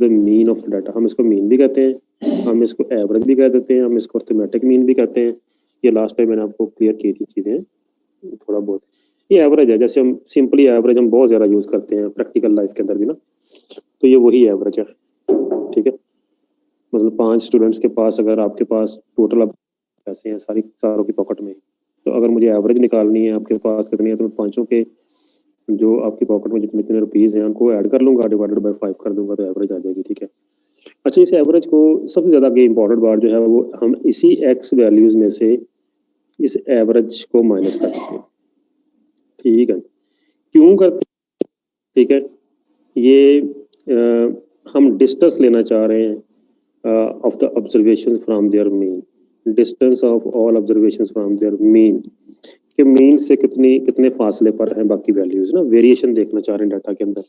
The mean of data. हम इसको mean भी कहते हैं, हम इसको एवरेज भी कह देते हैं, हम इसको अर्थमेटिक मीन भी कहते हैं। ये लास्ट टाइम मैंने आपको क्लियर की थी चीज़ें थोड़ा बहुत। ये एवरेज है, जैसे हम सिंपली एवरेज हम बहुत ज़्यादा यूज़ करते हैं प्रैक्टिकल लाइफ के अंदर भी ना, तो ये वही एवरेज है, ठीक है। मतलब 5 स्टूडेंट्स के पास अगर आपके पास टोटल पैसे हैं सारों की पॉकेट में, तो अगर मुझे एवरेज निकालनी है आपके पास कितनी है, तो मैं पाँचों के जो आपकी पॉकेट में जितने जितने रुपीज़ हैं उनको ऐड कर लूँगा, डिवाइडेड बाय 5 कर दूंगा, तो एवरेज आ जाएगी, ठीक है। अच्छा, इस एवरेज को सबसे ज़्यादा आगे इंपॉर्टेंट बात जो है वो हम इसी एक्स वैल्यूज़ में से इस एवरेज को माइनस करते हैं, ठीक है। क्यों करते हैं, ठीक है। ये हम डिस्टेंस लेना चाह रहे हैं of the observations from there mean, distance of all observations from there mean, कि मीन से कितने फासले पर हैं बाकी वैल्यूज ना, वेरिएशन देखना चाह रहे हैं डाटा के अंदर।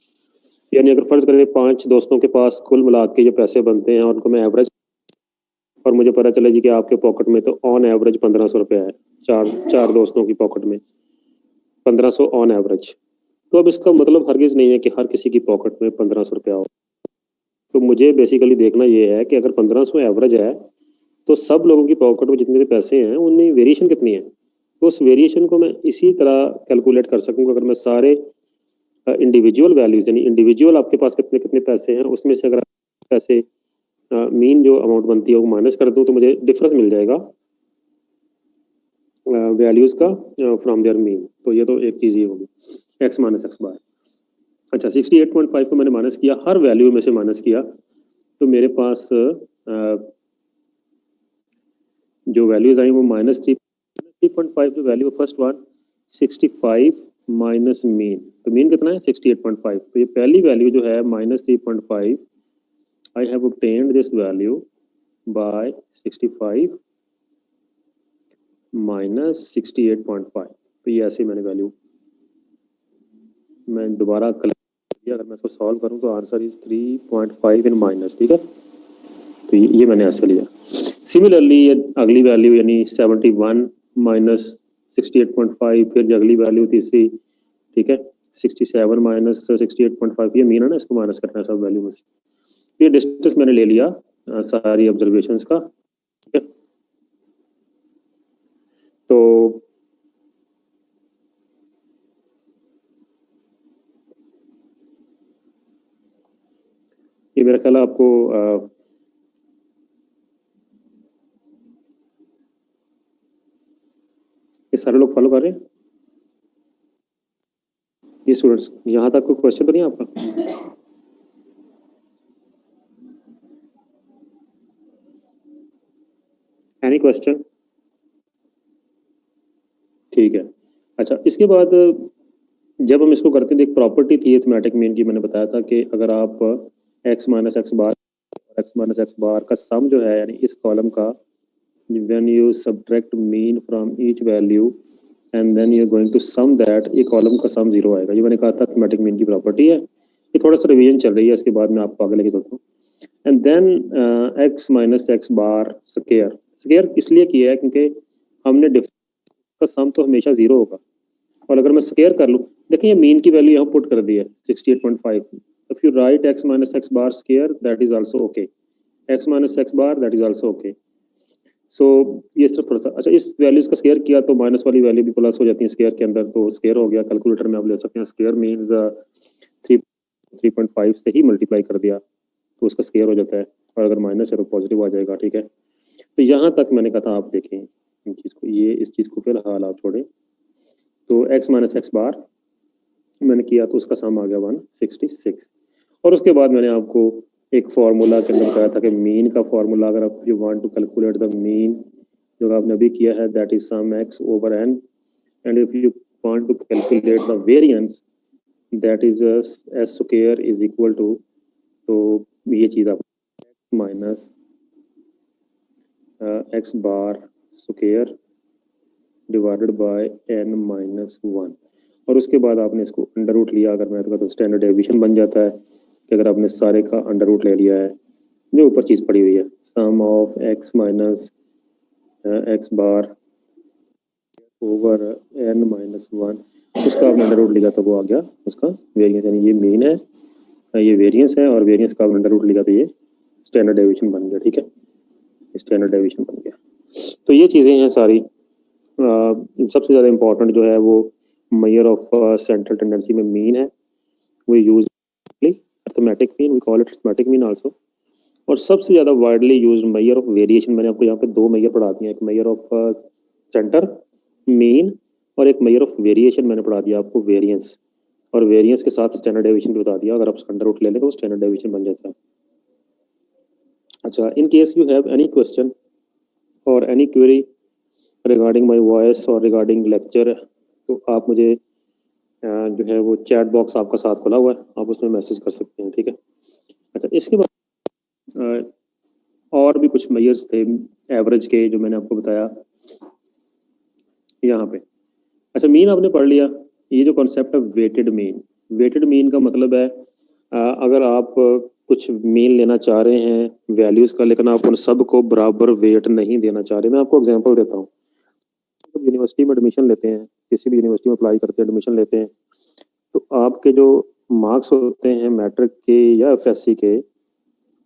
यानी अगर फर्ज करें 5 दोस्तों के पास कुल मिला के जो पैसे बनते हैं और उनको मैं एवरेज, और मुझे पता चला जी कि आपके पॉकेट में तो ऑन एवरेज 1500 रुपया है, चार दोस्तों की पॉकेट में 1500 ऑन एवरेज, तो अब इसका मतलब हरगिज नहीं है कि हर किसी की पॉकेट में 1500 रुपया हो। तो मुझे बेसिकली देखना ये है कि अगर 1500 एवरेज है तो सब लोगों की पॉकेट में जितने पैसे हैं उनमें वेरिएशन कितनी है, तो उस वेरिएशन को मैं इसी तरह कैलकुलेट कर सकूंगा। अगर मैं सारे इंडिविजुअल वैल्यूज यानी इंडिविजुअल आपके पास कितने कितने पैसे हैं उसमें से अगर पैसे मीन जो अमाउंट बनती है वो माइनस कर दूं, तो मुझे डिफरेंस मिल जाएगा वैल्यूज का फ्रॉम देयर मीन। तो ये तो एक चीज़ ये होगी, एक्स माइनस एक्स बार। अच्छा, 68.5 को मैंने माइनस किया, हर वैल्यू में से माइनस किया, तो मेरे पास जो वैल्यूज आई वो -3.5 जो value first one 65 minus mean, तो मीन कितना है 68.5, तो ये पहली वैल्यू जो है -3.5, I have obtained this value by 65 minus 68.5। तो ये ऐसे मैंने वैल्यू मैं दोबारा कलेक्ट किया, अगर मैं इसको सॉल्व करूं तो आंसर इज 3.5 इन माइनस, ठीक है। तो ये मैंने ऐसे लिया। सिमिलरली ये अगली वैल्यू यानी 71 माइनस 68.5, फिर जो अगली वैल्यू तीसरी, ठीक है 67 माइनस 68.5, ये मीन है ना, इसको माइनस करना है सब वैल्यू में से। ये डिस्टेंस मैंने ले लिया सारी ऑब्जर्वेशंस का, ठीक है। तो ये मेरा ख्याल आपको ये सारे लोग फॉलो कर रहे हैं, ये स्टूडेंट्स, यहाँ तक कोई क्वेश्चन तो नहीं आपका? Any question? ठीक है। अच्छा, इसके बाद जब हम इसको करते हैं, एक प्रॉपर्टी थी अरिथमेटिक मीन की, मैंने बताया था कि अगर आप x माइनस एक्स बार का सम जो है यानी इस कॉलम का, when you subtract mean from each value and then you're going to sum that, ये कॉलम का सम 0 आएगा। ये मैंने कहा था अरिथमेटिक मीन की प्रॉपर्टी है। ये थोड़ा सा रिवीजन चल रही है, इसके बाद मैं आपको आगे लेके चलता हूँ। And then x minus x bar square इसलिए किया है क्योंकि हमने डिफरेंस का सम तो हमेशा 0 होगा, और अगर मैं स्केयर कर लूँ, देखिए ये मीन की वैल्यू यहाँ पुट कर दी है 68.5। If you write x minus x bar square that is also okay, x minus x bar that is also okay. So ये सिर्फ थोड़ा सा, अच्छा इस वैल्यूज का स्केयर किया तो माइनस वाली वैल्यू भी प्लस हो जाती है स्केयर के अंदर, तो स्केयर हो गया। कैलकुलेटर में आप ले सकते हैं, स्केयर मीन्स 3.5 से ही मल्टीप्लाई कर दिया तो उसका स्केयर हो जाता है, और अगर माइनस है तो पॉजिटिव आ जाएगा, ठीक है। तो यहाँ तक मैंने कहा था, आप देखें इन चीज़ को, ये इस चीज़ को फिलहाल आप छोड़ें। तो x माइनस एक्स बार मैंने किया तो उसका सम आ गया 166, और उसके बाद मैंने आपको एक फार्मूला के अंदर बताया था कि मीन का फार्मूला, अगर आप you want to calculate the mean, जो आपने अभी किया है, that is sum x over n, and if you want to calculate the variance that is s square is equal to, तो ये चीज़ आप minus x bar square divided by n minus 1, और उसके बाद आपने इसको अंडर रूट लिया। अगर मैं तो स्टैंडर्ड डेविएशन बन जाता है कि अगर आपने सारे का अंडर रूट ले लिया है, जो ऊपर चीज़ पड़ी हुई है, sum of x minus x bar over n minus 1, उसका आपने अंडर रूट लिया तो वो आ गया उसका वेरिएंस, यानी ये मीन है ये वेरिएंस है और वेरिएंस का अंडर रूट लिया तो ये स्टैंडर्ड डेविएशन बन गया, ठीक है, स्टैंडर्ड डेविएशन बन गया। तो ये चीज़ें हैं सारी। सबसे ज़्यादा इम्पोर्टेंट जो है वो मेजर ऑफ सेंट्रल टेंडेंसी में मीन है, we use arithmetic mean, we call it arithmetic mean also. और सबसे ज़्यादा widely used measure of variation, मैंने आपको यहाँ पे दो मेजर पढ़ा दिए, एक मेजर ऑफ सेंटर मीन और एक मेजर ऑफ वेरिएशन मैंने पढ़ा दिया आपको वेरिएंस, और वेरिएंस के साथ स्टैंडर्ड डेविएशन भी बता दिया। अगर आप अंडर रूट ले लें तो स्टैंडर्ड डेविएशन बन जाता है। अच्छा, in case you have any question और any query regarding my voice और रिगार्डिंग लेक्चर, तो आप मुझे जो है वो चैट बॉक्स आपका साथ खुला हुआ है, आप उसमें मैसेज कर सकते हैं, ठीक है। अच्छा, इसके बाद और भी कुछ मेजर्स थे एवरेज के जो मैंने आपको बताया यहाँ पे। अच्छा, मीन आपने पढ़ लिया। ये जो कॉन्सेप्ट है वेटेड मीन, वेटेड मीन का मतलब है अगर आप कुछ मीन लेना चाह रहे हैं वैल्यूज का, लेकिन आप उन सब को बराबर वेट नहीं देना चाह रहे। मैं आपको एग्जांपल देता हूँ। जब यूनिवर्सिटी में एडमिशन लेते हैं, किसी भी यूनिवर्सिटी में अप्लाई करते हैं, एडमिशन लेते हैं, तो आपके जो मार्क्स होते हैं मैट्रिक के या एफएससी के,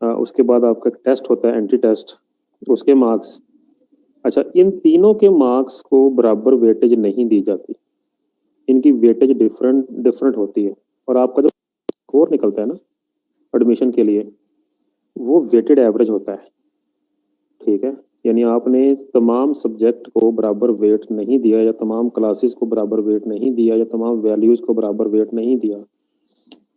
उसके बाद आपका टेस्ट होता है एंट्री टेस्ट, उसके मार्क्स। अच्छा, इन तीनों के मार्क्स को बराबर वेटेज नहीं दी जाती, इनकी वेटेज डिफरेंट डिफरेंट होती है। और आपका जो स्कोर निकलता है ना एडमिशन के लिए, वो वेटेड एवरेज होता है, ठीक है। यानी आपने तमाम सब्जेक्ट को बराबर वेट नहीं दिया, या तमाम क्लासेस को बराबर वेट नहीं दिया, या तमाम वैल्यूज को बराबर वेट नहीं दिया,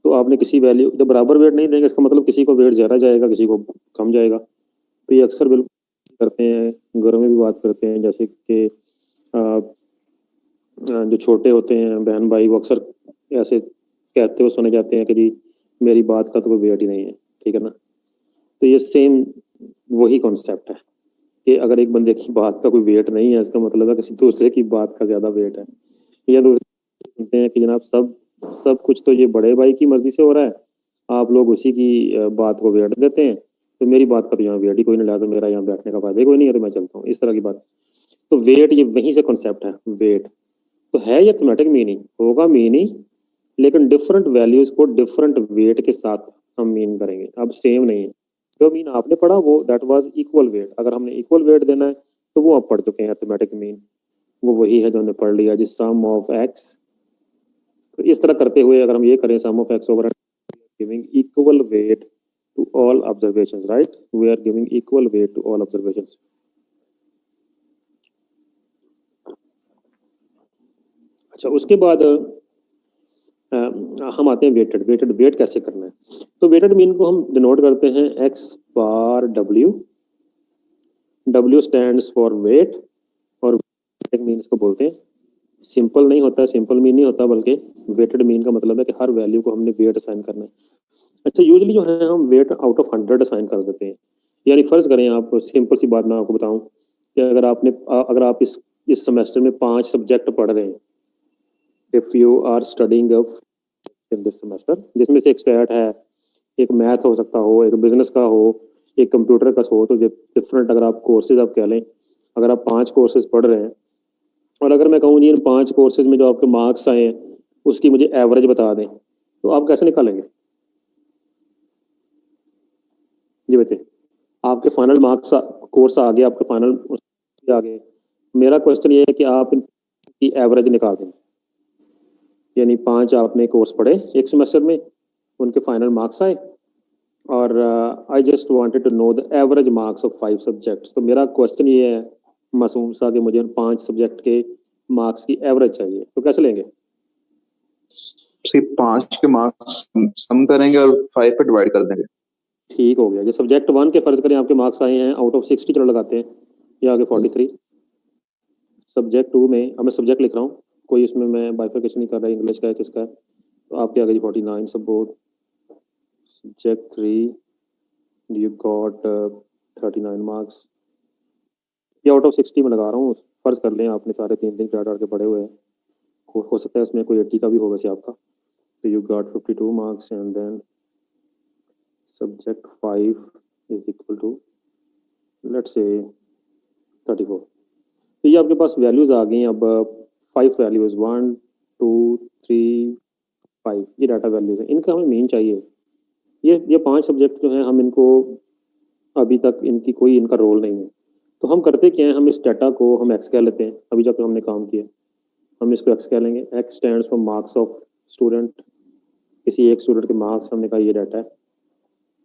तो आपने किसी वैल्यू, जब बराबर वेट नहीं देंगे इसका मतलब किसी को वेट ज़्यादा जाएगा, किसी को कम जाएगा। तो ये अक्सर बिल्कुल करते हैं, घरों में भी बात करते हैं, जैसे कि जो छोटे होते हैं बहन भाई, वो अक्सर ऐसे कहते हुए सुने जाते हैं कि जी मेरी बात का तो कोई वेट ही नहीं है, ठीक है ना। तो ये सेम वही कॉन्सेप्ट है कि अगर एक बंदे की बात का कोई वेट नहीं है, इसका मतलब है किसी दूसरे की बात का ज्यादा वेट है। या दूसरे सुनते हैं कि जनाब सब सब कुछ तो ये बड़े भाई की मर्जी से हो रहा है, आप लोग उसी की बात को वेट देते हैं, तो मेरी बात का तो यहाँ वेट ही कोई नहीं लगा, तो मेरा यहाँ बैठने का फायदा ही कोई नहीं है, तो मैं चलता हूँ, इस तरह की बात। तो वेट, ये वहीं से कॉन्सेप्ट है वेट। तो है ये थमेटिक मीनिंग, होगा मीनिंग, लेकिन डिफरेंट वैल्यूज को डिफरेंट वेट के साथ हम मीन करेंगे, अब सेम नहीं है। जो मीन आपने पढ़ा वो दैट वाज इक्वल वेट, अगर हमने इक्वल वेट देना है तो वो आप पढ़ चुके हैं अर्थमेटिक मीन, वो वही है जो हमने पढ़ लिया, जिस सम ऑफ एक्स। तो इस तरह करते हुए अगर हम ये करें, sum of x over giving equal weight to all observations, right, we are giving equal weight to all observations. अच्छा, उसके बाद हम आते हैं वेटेड। वेटेड वेट कैसे करना है, तो वेटेड मीन को हम डिनोट करते हैं x bar W, W stands for wait, और वेटेड मीन इसको बोलते हैं। सिंपल नहीं होता, सिंपल मीन नहीं होता, बल्कि वेटेड मीन का मतलब है कि हर वैल्यू को हमने वेट असाइन करना है। अच्छा, यूजली जो है हम वेट आउट ऑफ 100 असाइन कर देते हैं। यानी फर्ज करें, आप सिंपल सी बात मैं आपको बताऊं कि अगर आप इस सेमेस्टर में 5 सब्जेक्ट पढ़ रहे हैं, if you are studying in this semester, जिसमें से एक स्टैट है, एक मैथ हो सकता हो, एक बिजनेस का हो, एक कंप्यूटर का हो, तो डिफरेंट अगर आप कोर्सेज आप कह लें, अगर आप 5 कोर्सेज पढ़ रहे हैं, और अगर मैं कहूँ जी इन 5 कोर्सेज में जो आपके मार्क्स आए हैं उसकी मुझे एवरेज बता दें, तो आप कैसे निकालेंगे जी बच्चे? आपके फाइनल मार्क्स कोर्स आ गए, आपके फाइनल आ गए, मेरा क्वेश्चन ये है कि आप इनकी एवरेज निकाल दें। यानी 5 आपने कोर्स पढ़े एक सेमेस्टर में, उनके फाइनल मार्क्स आए, और I just wanted to know the average marks of 5 subjects. तो मेरा क्वेश्चन ये है मासूम सा कि मुझे 5 सब्जेक्ट के मार्क्स की एवरेज चाहिए, तो कैसे लेंगे? सिर्फ 5 के मार्क्स सम करेंगे और 5 पे डिवाइड कर देंगे। ठीक हो गया। जो सब्जेक्ट 1 के फर्ज करें आपके मार्क्स आए हैं आउट ऑफ 60, चलो लगाते हैं, ये आगे 43। सब्जेक्ट 2 में, अब मैं सब्जेक्ट लिख रहा हूँ, कोई इसमें मैं बाइफिकेशन नहीं कर रहा, इंग्लिश का है किसका है, तो आपके आगे 49 support. Subject 3 you got 39 marks, ये आउट ऑफ 60 में लगा रहा हूँ, फर्ज कर लें आपने सारे 3 चार के पढ़े हुए हैं, हो सकता है इसमें कोई 80 का भी हो वैसे आपका, तो you got 52 marks, and then subject 5 is equal to let's say 34। तो ये आपके पास वैल्यूज आ गई। अब 5 वैल्यूज 1 2 3 5, ये डाटा वैल्यूज है, इनका हमें मीन चाहिए। ये 5 सब्जेक्ट जो हैं हम इनको अभी तक इनकी कोई इनका रोल नहीं है। तो हम करते क्या हैं, हम इस डाटा को हम एक्स कह लेते हैं, अभी जब हमने काम किया हम इसको एक्स कह लेंगे। X stands for marks of student, किसी एक स्टूडेंट के मार्क्स हमने कहा ये डाटा है।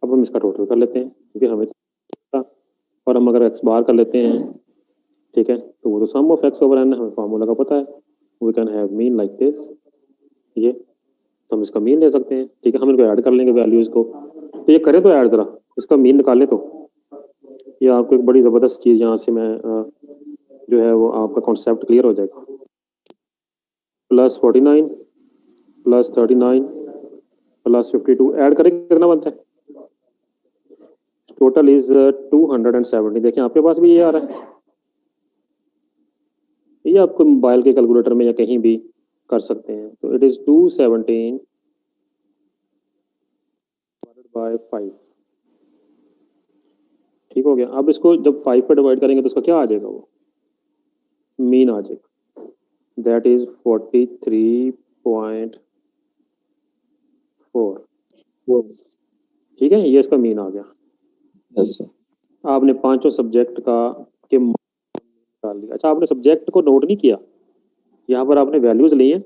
अब हम इसका टोटल कर लेते हैं क्योंकि हमें और हम अगर एक्स बार कर लेते हैं, ठीक है, तो वो तो sum of x over n हमें फार्मूला का पता है। We can have mean like this, ये तो हम इसका मीन ले सकते हैं, ठीक है। हम इनको ऐड कर लेंगे वैल्यूज को, तो ये करें तो ऐड जरा इसका मीन निकालें। तो ये आपको एक बड़ी ज़बरदस्त चीज़ यहाँ से मैं जो है वो आपका कॉन्सेप्ट क्लियर हो जाएगा। +49 +39 +52 ऐड करें कितना बनता है? Total is 270। देखिए आपके पास भी ये आ रहा है, ये आपको मोबाइल के कैलकुलेटर में या कहीं भी कर सकते हैं। तो इट इज 217 by 5, ठीक हो गया। अब इसको जब 5 पे डिवाइड करेंगे तो उसका क्या आ जाएगा, वो मीन आ जाएगा, दैट इज 43.4, ठीक है, ये इसका मीन आ गया। Yes, sir. आपने पांचों सब्जेक्ट का के निकाल लिया। अच्छा, आपने सब्जेक्ट को नोट नहीं किया, यहाँ पर आपने वैल्यूज ली हैं,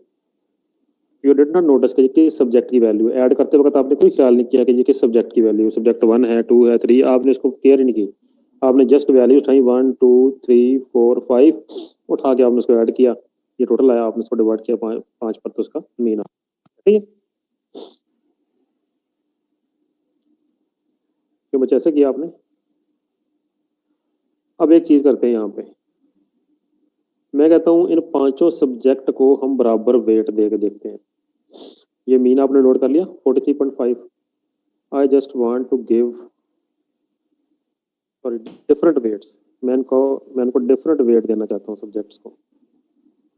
यू डिड नॉट नोटिस कि किस सब्जेक्ट की वैल्यू ऐड करते वक्त आपने कोई ख्याल नहीं किया कि ये किस सब्जेक्ट की वैल्यू, सब्जेक्ट 1 है, 2 है, 3, आपने इसको केयर ही नहीं की। आपने जस्ट वैल्यू उठाई 1 2 3 4 5 उठा के आपने उसको ऐड किया, ये टोटल आया, आपने इसको डिवाइड किया 5 पर तो उसका मीन आया, ठीक है। क्यों बच्चे ऐसे किया आपने? अब एक चीज करते हैं यहाँ पे, मैं कहता हूँ इन पांचों सब्जेक्ट को हम बराबर वेट दे के देखते हैं। ये मीन आपने नोट कर लिया 43.5। I just want to give sorry different weights, मैं इनको डिफरेंट वेट देना चाहता हूँ सब्जेक्ट्स को।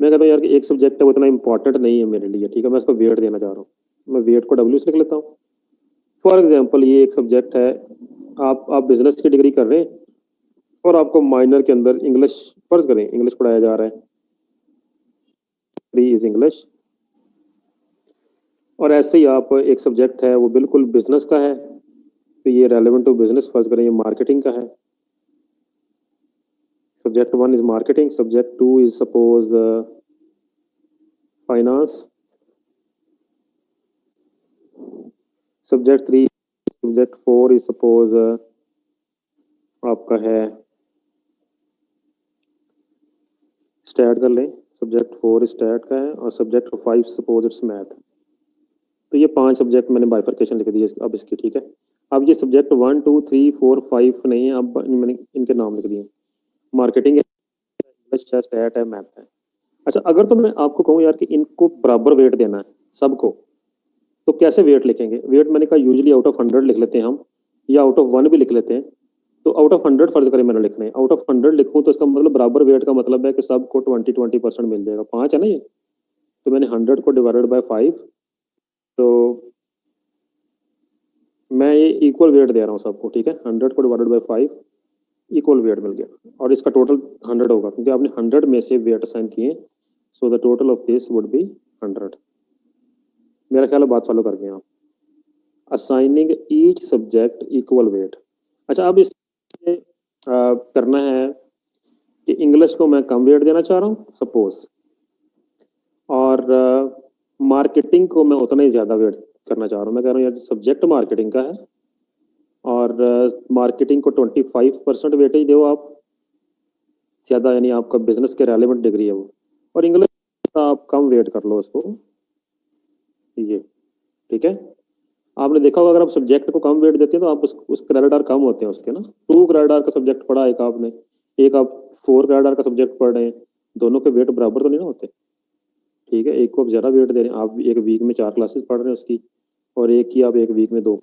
मैं कहता हूँ यार कि एक सब्जेक्ट है वो इतना इंपॉर्टेंट नहीं है मेरे लिए, ठीक है, मैं इसको वेट देना चाह रहा हूँ, मैं वेट को डब्ल्यू से लिख लेता हूँ। फॉर एग्जाम्पल ये एक सब्जेक्ट है, आप बिजनेस की डिग्री कर रहे हैं और आपको माइनर के अंदर इंग्लिश, फर्ज करें इंग्लिश पढ़ाया जा रहा है, 3 इज इंग्लिश। और ऐसे ही आप एक सब्जेक्ट है वो बिल्कुल बिजनेस का है, तो ये रेलेवेंट टू बिजनेस, फर्ज करें ये मार्केटिंग का है। Subject 1 is marketing, subject 2 is suppose finance, subject 3, subject 4 is suppose आपका है स्टैट कर लें, सब्जेक्ट 4 स्टैट का है और सब्जेक्ट 5 सपोज इट्स मैथ। तो ये 5 सब्जेक्ट मैंने बाइफर्केशन लिख दी है अब इसकी, ठीक है। अब ये सब्जेक्ट 1 2 3 4 5 नहीं है, अब मैंने इनके नाम लिख दिए, मार्केटिंग है, स्टैट है, मैथ है। अच्छा, अगर तो मैं आपको कहूँ यार कि इनको बराबर वेट देना है सबको, तो कैसे वेट लिखेंगे? वेट मैंने कहा यूजुअली आउट ऑफ 100 लिख लेते हैं हम, या आउट ऑफ 1 भी लिख लेते हैं। तो आउट ऑफ 100 फर्ज करें मैंने लिखना है, आउट ऑफ 100 लिखूं तो इसका मतलब बराबर वेट का मतलब है कि सबको 20% मिल जाएगा। 5 है ना ये, तो मैंने 100 को डिवाइडेड बाय 5, तो मैं ये इक्वल वेट दे रहा हूँ सबको, ठीक है। 100 को डिवाइडेड बाय 5 इक्वल वेट मिल गया और इसका टोटल 100 होगा क्योंकि आपने 100 में से वेट असाइन किए, so the total of this would be 100। मेरा ख्याल है बात फॉलो कर गए आप। Assigning each subject equal weight. अच्छा, अब इस करना है कि इंग्लिश को मैं कम वेट देना चाह रहा हूँ सपोज, और मार्केटिंग को मैं उतना ही ज़्यादा वेट करना चाह रहा हूँ। मैं कह रहा हूँ यार सब्जेक्ट मार्केटिंग का है और मार्केटिंग को 25% वेटेज दो आप ज़्यादा, यानी आपका बिजनेस के रेलेवेंट डिग्री है वो, और इंग्लिश आप कम वेट कर लो उसको, ये ठीक है। आपने देखा होगा अगर आप सब्जेक्ट को कम वेट देते हैं तो आप उस क्रेडिट आवर कम होते हैं उसके ना। 2 क्रेडिट आवर का सब्जेक्ट पढ़ा एक आपने, एक आप 4 क्रेडिट आवर का सब्जेक्ट पढ़ रहे हैं, दोनों के वेट बराबर तो नहीं ना होते, ठीक है। एक को आप ज़्यादा वेट दे रहे हैं, आप एक वीक में 4 क्लासेस पढ़ रहे हैं उसकी, और एक की आप एक वीक में 2,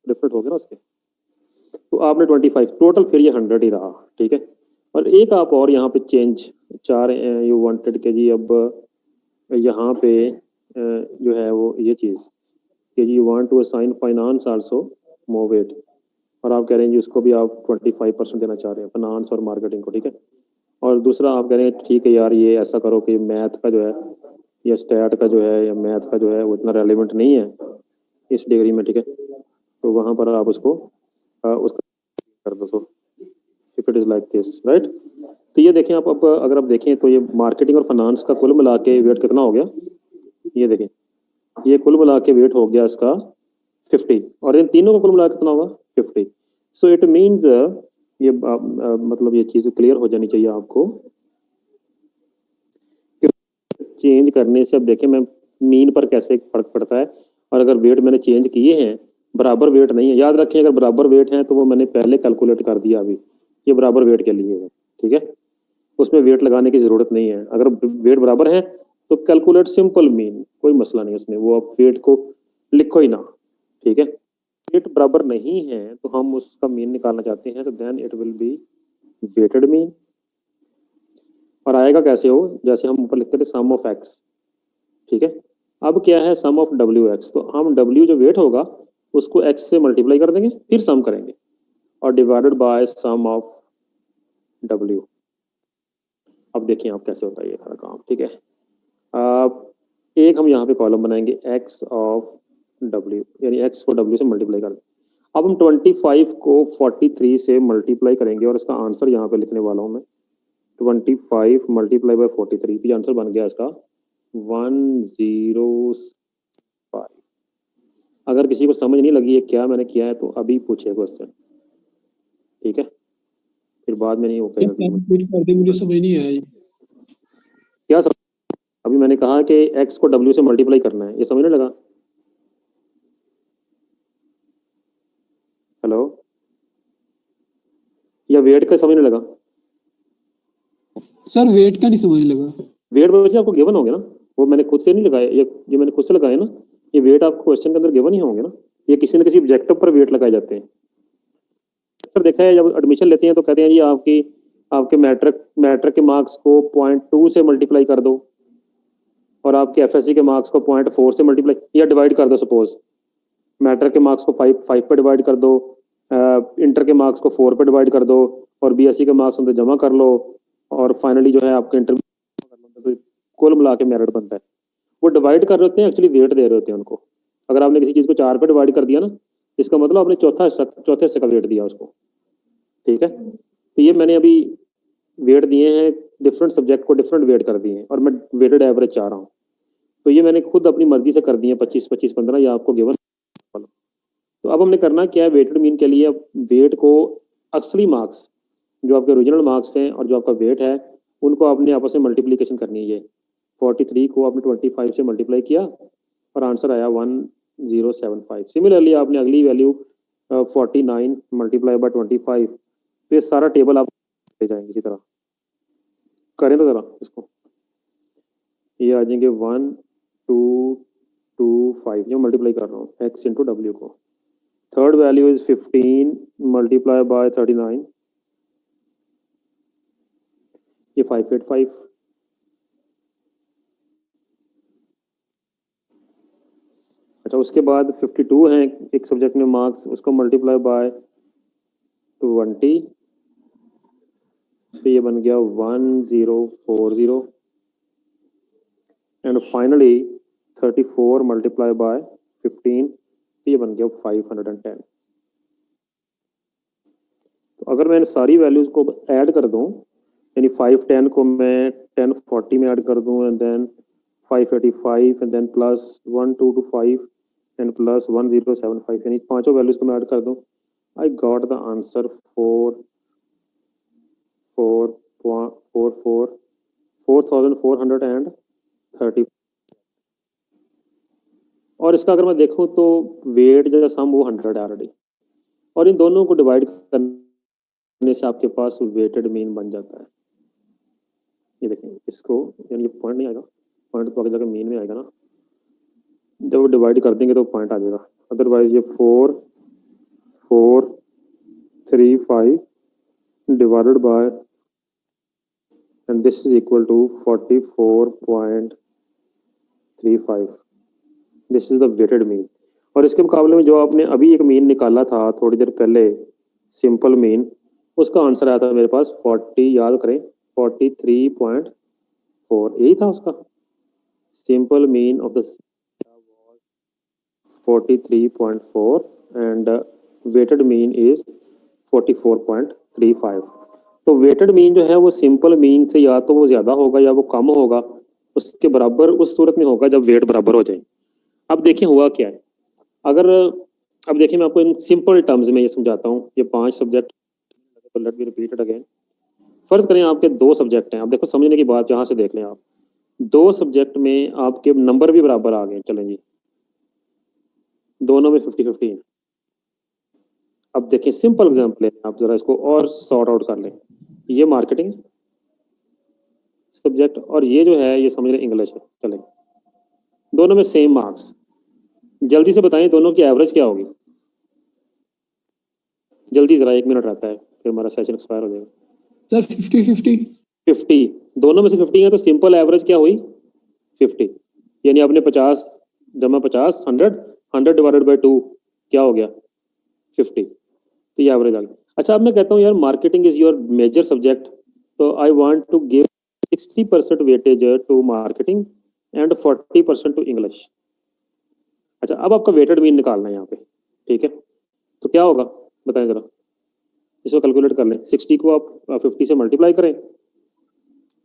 डिफरेंट हो गया ना उसके। तो आपने 25 टोटल, फिर ये 100 ही रहा, ठीक है। और एक आप और यहाँ पे चेंज 4 यू वांटेड के जी, अब यहाँ पे जो है वो ये चीज़ कि you want to assign finance also more weight, और आप कह रहे हैं जी उसको भी आप 25% देना चाह रहे हैं, फाइनेंस और मार्केटिंग को, ठीक है। और दूसरा आप कह रहे हैं ठीक है यार ये ऐसा करो कि मैथ का जो है या स्टैट का जो है या मैथ का जो है वो इतना रेलिवेंट नहीं है इस डिग्री में, ठीक है। तो वहां पर आप उसको उसका कर दो। So if it is like this, right. तो ये देखें आप, अब अगर आप देखें तो ये मार्केटिंग और फाइनेंस का कुल मिला के वेट कितना हो गया, ये देखें, ये कुल मिला के वेट हो गया इसका 50, और इन तीनों का कुल मिला के कितना होगा 50। सो इट मीन्स ये मतलब ये चीज क्लियर हो जानी चाहिए आपको। चेंज करने से अब देखें मैं मीन पर कैसे फर्क पड़ता है, और अगर वेट मैंने चेंज किए हैं, बराबर वेट नहीं है, याद रखें अगर बराबर वेट है तो वो मैंने पहले कैलकुलेट कर दिया, अभी ये बराबर वेट के लिए है, ठीक है, उसमें वेट लगाने की जरूरत नहीं है। अगर वेट बराबर है तो कैलकुलेट सिंपल मीन, कोई मसला नहीं उसमें, वो आप वेट को लिखो ही ना, ठीक है। वेट बराबर नहीं है तो हम उसका मीन निकालना चाहते हैं, तो then it will be weighted mean. और आएगा कैसे हो, जैसे हम ऊपर लिखते थे सम ऑफ एक्स, ठीक है। अब क्या है सम ऑफ डब्ल्यू एक्स, तो हम डब्ल्यू जो वेट होगा उसको एक्स से मल्टीप्लाई कर देंगे, फिर सम करेंगे और divided by sum of W. अब देखिए आप कैसे होता है ये सारा काम, ठीक है। अब एक हम यहाँ पे कॉलम बनाएंगे एक्स ऑफ डब्ल्यू, यानी एक्स को डब्ल्यू से मल्टीप्लाई कर दें। अब हम 25 को 43 से मल्टीप्लाई करेंगे और इसका आंसर यहाँ पे लिखने वाला हूँ मैं, 25 मल्टीप्लाई बाय 43, तो आंसर बन गया इसका 105। अगर किसी को समझ नहीं लगी है क्या मैंने किया है तो अभी पूछे क्वेश्चन, ठीक है, फिर बाद में नहीं हो कर दे, मुझे समझ नहीं आया ये। क्या समझ? अभी मैंने कहा कि एक्स को डब्ल्यू से मल्टीप्लाई करना है, ये समझने लगा? हेलो, या वेट का समझने लगा? सर वेट का नहीं समझ लगा। वेट बच्चे आपको गिवन होंगे ना, वो मैंने खुद से नहीं लगाया, ये मैंने खुद से लगाए ना, ये वेट आपको क्वेश्चन के अंदर गिवन ही होंगे ना, ये किसी न किसी ऑब्जेक्टिव पर वेट लगाए जाते हैं। सर देखा है जब एडमिशन लेते हैं तो कहते हैं जी आपके मैट्रिक के मार्क्स को 0.2 से मल्टीप्लाई कर दो, और आपके एफएससी के मार्क्स को 0.4 से मल्टीप्लाई या डिवाइड कर दो। सपोज मैट्रिक के मार्क्स को 5 पे डिवाइड कर दो, इंटर के मार्क्स को 4 पे डिवाइड कर दो, और बीएससी के मार्क्स उनसे जमा कर लो, और फाइनली जो है आपके इंटरव्यू कर लो, तो कुल मिला के मेरिट बनता है। वो डिवाइड कर रहे होते हैं, एक्चुअली वेट दे रहे होते हैं उनको। अगर आपने किसी चीज को 4 पे डिवाइड कर दिया ना, इसका मतलब आपने चौथे हिस्से का वेट दिया उसको, ठीक है। तो ये मैंने अभी वेट दिए हैं, डिफरेंट सब्जेक्ट को डिफरेंट वेट कर दिए हैं, और मैं वेटेड एवरेज चाह रहा हूँ, तो ये मैंने खुद अपनी मर्जी से कर दिए 25 15, या आपको गिवन। तो अब हमने करना क्या है, वेटेड मीन के लिए वेट को असली मार्क्स जो आपके ओरिजिनल मार्क्स हैं और जो आपका वेट है उनको आपने आपस में मल्टीप्लीकेशन करनी है। 43 को आपने 25 से मल्टीप्लाई किया और आंसर आया 1075। सिमिलरली आपने अगली वैल्यू 49 मल्टीप्लाई बाय 25, तो ये सारा टेबल आप ले जाएंगे इसी तरह। करें तो जरा इसको, ये आ जाएंगे 1 2 2 5, जो मल्टीप्लाई कर रहा हूँ एक्स इंटू डब्ल्यू को। Third value is 15 multiply by 39, ये 585। अच्छा, उसके बाद 52 है एक सब्जेक्ट में मार्क्स, उसको मल्टीप्लाई बाय 20, तो ये बन गया 1040, एंड फाइनली 34 मल्टीप्लाई बाय 15, तो ये बन गया 510। तो अगर मैं सारी वैल्यूज को ऐड कर दूं, यानी 510 को मैं 1040 में ऐड कर दूं, and then 585, and then plus 1225 and plus 1075, यानी पांचों वैल्यूज को मैं ऐड कर दूं, आई गॉट द आंसर 4430। और इसका अगर मैं देखूं तो वेट जो सम वो 100 है ऑलरेडी, और इन दोनों को डिवाइड करने से आपके पास वेटेड मीन बन जाता है। ये देखें इसको, यानी ये पॉइंट नहीं आएगा, पॉइंट तो आगे जाकर मीन में आएगा ना, जब डिवाइड कर देंगे तो पॉइंट आ जाएगा। अदरवाइज ये 4435 divided by, and this is equal to 44.35, this is the weighted mean. और इसके मुकाबले में जो आपने अभी एक मीन निकाला था थोड़ी देर पहले, सिंपल मीन, उसका आंसर आया था मेरे पास 40, याद करें 43.4, यही था उसका simple mean of the 43.4, and weighted mean is 44.35। तो वेटेड मीन जो है वो सिंपल मीन से या तो वो ज़्यादा होगा या वो कम होगा, उसके बराबर उस सूरत में होगा जब वेट बराबर हो जाए। अब देखिए हुआ क्या है, अगर अब देखिए मैं आपको इन सिंपल टर्म्स में ये समझाता हूँ। ये 5 subject, let be repeated again. फर्ज करें आपके 2 सब्जेक्ट हैं। अब देखो समझने की बात यहाँ से देख लें आप, 2 सब्जेक्ट में आपके नंबर भी बराबर आ गए, चलें जी, दोनों में 50-50 है। अब देखिए सिंपल एग्जांपल है, आप जरा इसको और सॉर्ट आउट कर लें। ये मार्केटिंग सब्जेक्ट और ये जो है ये समझ लें इंग्लिश है, चलें, दोनों में सेम मार्क्स। जल्दी से बताएं दोनों की एवरेज क्या होगी, जल्दी जरा, 1 मिनट रहता है फिर हमारा सेशन एक्सपायर हो जाएगा। सर 50-50 50, दोनों में से 50 है तो सिंपल एवरेज क्या हुई 50, यानी आपने 50 जमा 50 100 डिवाइडेड बाय 2 क्या हो गया 50, तो ये एवरेज आ गया। अच्छा अब मैं कहता हूँ यार marketing is your major subject, तो I want to give 60% weightage to marketing and 40% to English. अच्छा अब आपका वेटेड मीन निकालना है यहाँ पे, ठीक है, तो क्या होगा बताएं जरा, इसको कैलकुलेट कर लें। 60 को आप 50 से मल्टीप्लाई करें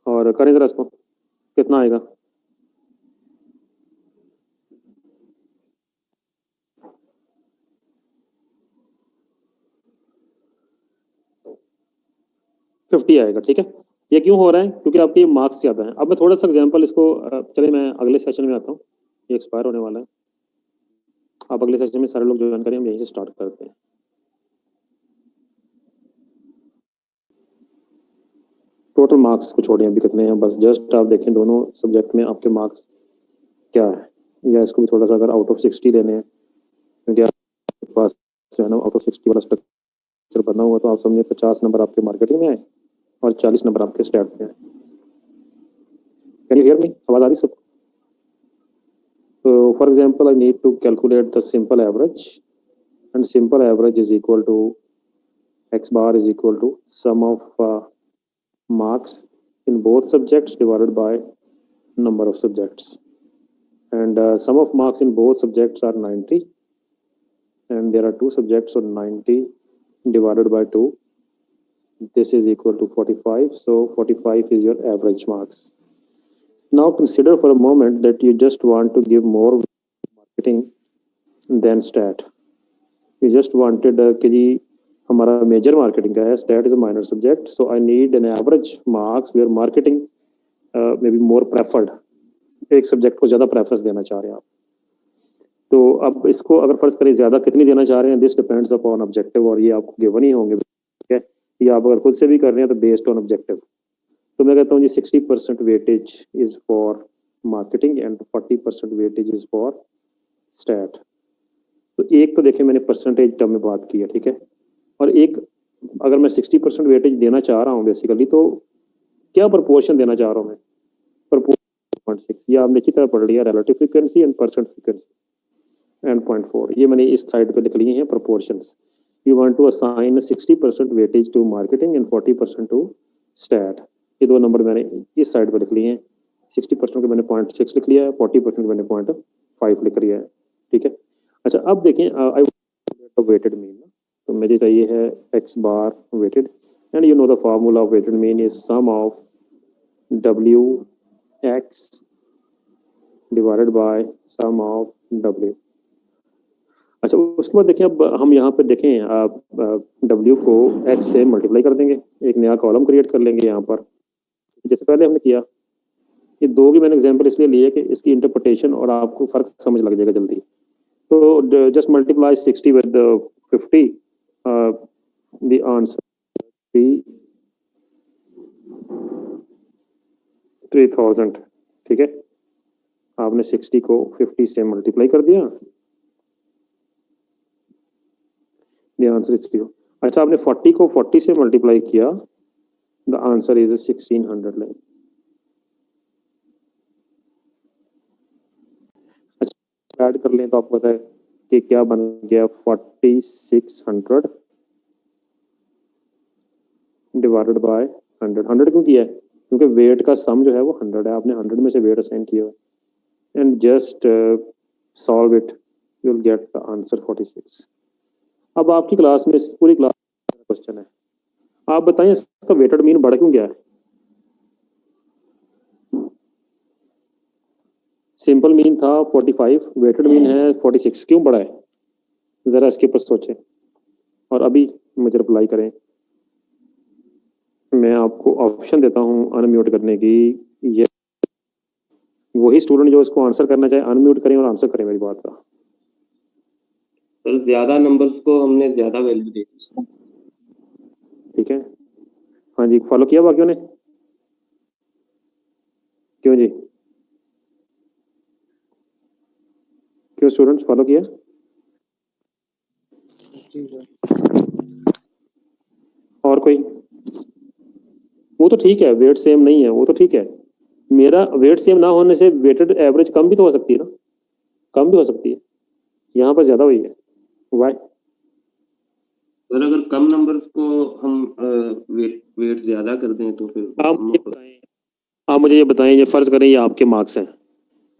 और करें जरा इसको, कितना आएगा, फिफ्टी आएगा, ठीक है। ये क्यों हो रहा है, क्योंकि आपके मार्क्स ज़्यादा हैं। अब मैं थोड़ा सा एग्जांपल इसको चलिए मैं अगले सेशन में आता हूँ, ये एक्सपायर होने वाला है। आप अगले सेशन में सारे लोग ज्वाइन करें, हम यहीं से स्टार्ट करते हैं। टोटल मार्क्स को छोड़िए अभी कितने हैं, बस जस्ट आप देखें दोनों सब्जेक्ट में आपके मार्क्स क्या है, या इसको भी थोड़ा सा अगर आउट ऑफ 60 लेने हैं, क्योंकि आपके पास जो है ना आउट ऑफ 60 वाला स्ट्रक्चर बना हुआ, तो आप समझिए 50 नंबर आपके मार्केटिंग में आए और 40 नंबर आपके स्टैट में आए। कैन यू हियर मी, आवाज आ रही सब? So for example, I need to calculate the simple average, and simple average is equal to x bar is equal to sum of marks in both subjects divided by number of subjects, and sum of marks in both subjects are 90, and there are 2 subjects, so 90 divided by 2, this is equal to 45, so 45 is your average marks. Now consider for a moment that you just want to give more marketing than stat. You just wanted कि जी हमारा major marketing का है, stat is a minor subject, so I need an average marks where marketing may be more preferred, एक subject को ज़्यादा preference देना चाह रहे हैं आप। तो अब इसको अगर फर्ज करें ज़्यादा कितनी देना चाह रहे हैं, दिस डिपेंड्स अपॉन ऑब्जेक्टिव, और ये आपको गिवन ही होंगे, ठीक है। ये आप अगर खुद से भी कर रहे हैं तो बेस्ड ऑन ऑब्जेक्टिव। तो मैं कहता हूँ जी 60% weightage is for marketing and 40% weightage is for stat. तो एक तो देखिए मैंने परसेंटेज टर्म में बात की है, ठीक है, और एक अगर मैं 60% वेटेज देना चाह रहा हूँ बेसिकली, तो क्या प्रोपोर्शन देना चाह रहा हूँ मैं, प्रोपोर्शन 0.6, ये आपने अच्छी तरह पढ़ लिया, relative frequency and percent frequency and 0.4, ये मैंने इस साइड पे लिख लिए हैं proportions. You want to assign 60% weightage to marketing and 40% to stat, ये 2 नंबर मैंने इस साइड पे लिख लिए हैं। 60% को मैंने 0.6 लिख लिया है, 40% मैंने 0.5 लिख लिया है, ठीक है। अच्छा अब देखें आई वेटेड मीन, तो मुझे चाहिए है x bar weighted, and you know the formula of weighted mean is sum of w x divided by sum of w। अच्छा उसके बाद देखिए अब हम यहाँ पे देखें w को x से मल्टीप्लाई कर देंगे, एक नया कॉलम क्रिएट कर लेंगे यहाँ पर, जैसे पहले हमने किया। ये 2 भी मैंने एग्जांपल इसलिए लिए कि इसकी इंटरप्रिटेशन और आपको फर्क समझ लग जाएगा जल्दी। तो just multiply 60 with 50, the answer be 3000, ठीक है। आपने 60 को 50 से मल्टीप्लाई कर दिया, the answer is 0। अच्छा आपने 40 को 40 से मल्टीप्लाई किया, the answer is 1600 ले। अच्छा ऐड कर लें तो आपको पता है कि क्या बन गया, 4600 डिवाइडेड बाय 100। 100 क्यों किया है, क्योंकि वेट का सम जो है वो 100 है, आपने 100 में से वेट असाइन किया है, and just solve it, you will get the answer 46। अब आपकी क्लास में पूरी क्लास क्वेश्चन है, आप बताएं इसका वेटेड मीन बढ़ क्यों गया है? सिंपल मीन था 45, वेटेड मीन है 46, क्यों बढ़ा है? जरा इसके ऊपर सोचें और अभी मुझे रिप्लाई करें। मैं आपको ऑप्शन देता हूं अनम्यूट करने की। ये वही स्टूडेंट जो इसको आंसर करना चाहे अनम्यूट करें और आंसर करें मेरी बात का। सर ज्यादा नंबर्स को हमने ज्यादा वैल्यू दी। ठीक है, हाँ जी, फॉलो किया बाकियों ने? क्यों जी, क्यों स्टूडेंट्स फॉलो किया? और कोई? वो तो ठीक है, वेट सेम नहीं है, वो तो ठीक है। मेरा वेट सेम ना होने से वेटेड एवरेज कम भी तो हो सकती है ना, कम भी हो सकती है, यहाँ पर ज्यादा हुई है। वाई? सर अगर कम नंबर्स को हम वेट ज्यादा कर दें तो फिर आप मुझे ये बताएं, ये फर्ज करें ये आपके मार्क्स हैं,